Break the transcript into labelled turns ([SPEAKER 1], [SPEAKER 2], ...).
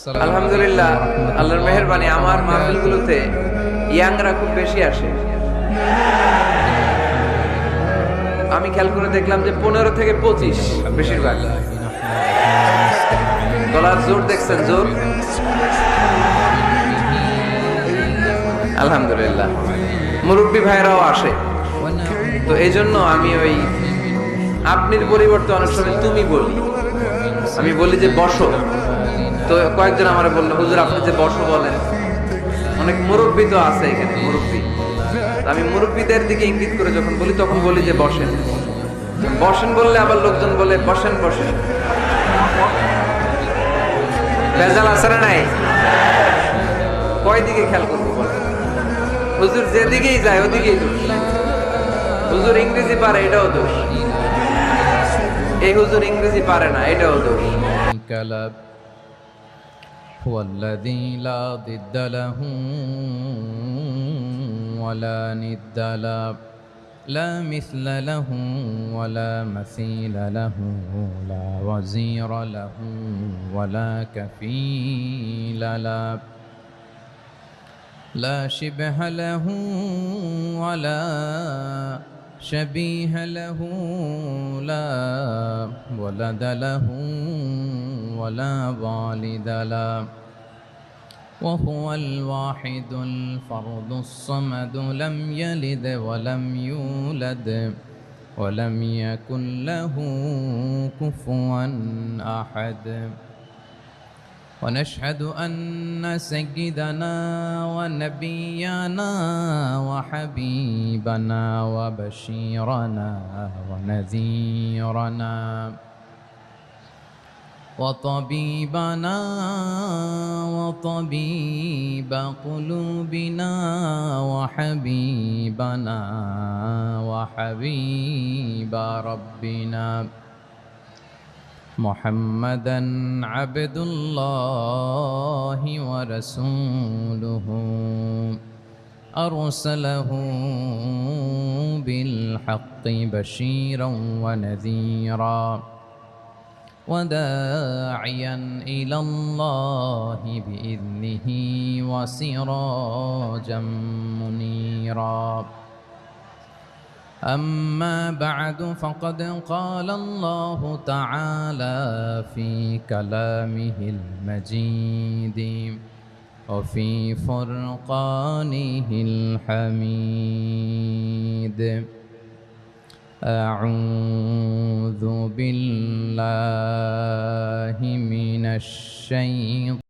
[SPEAKER 1] আলহামদুলিল্লাহ, আল্লাহর মেহেরবানি আমার মাহফিলগুলোতে ইয়াংরা খুব বেশি আসে। আমি খেয়াল করে দেখলাম যে 15 থেকে 25 বেশিরভাগ। গলার জোর দেখছেন? জোর আলহামদুলিল্লাহ। মুরব্বী ভাইরাও আসে, তো এই জন্য আমি ওই আপনির পরিবর্তে অনেক সময় তুমি বলি। আমি বলি যে বসো, তো কয়েকজন আমার বললো হুজুর আপনি যে বসো বলেন, অনেক মুরব্বী তো আছে এখানে, মুরব্বী। আমি মুরব্বীদের দিকে ইঙ্গিত করে যখন বলি তখন বলি যে বসেন। বসেন বললে আবার লোকজন বলে বসেন বসেন। ভেজাল আছে না নাই? কয় দিকে খেয়াল করবো বলেন? হুজুর যেদিকেই যায় ওদিকেই দোষ। হুজুর ইংরেজি পারে, এটাও দোষ। এই হুজুর ইংরেজি পারে না, এটাও দোষ।
[SPEAKER 2] هو الذي لا ضد له ولا ند له لا مثل له ولا مثيل له لا وزير له ولا كفيل له لا شبه له ولا شبيه له لا ولد له ولا والد له وهو الواحد الفرد الصمد لم يلد ولم يولد ولم يكن له كفوا أحد ونشهد أن سيدنا ونبينا وحبيبنا وبشيرنا ونذيرنا وطبيبنا وطبيب قلوبنا وحبيبنا وحبيب ربنا محمدا عبد الله ورسوله أرسله بالحق بشيرا ونذيرا وداعيا إلى الله بإذنه وسراجا منيرا أما بعد فقد قال الله تعالى في كلامه المجيد وفي فرقانه الحميد أعوذ بالله من الشيطان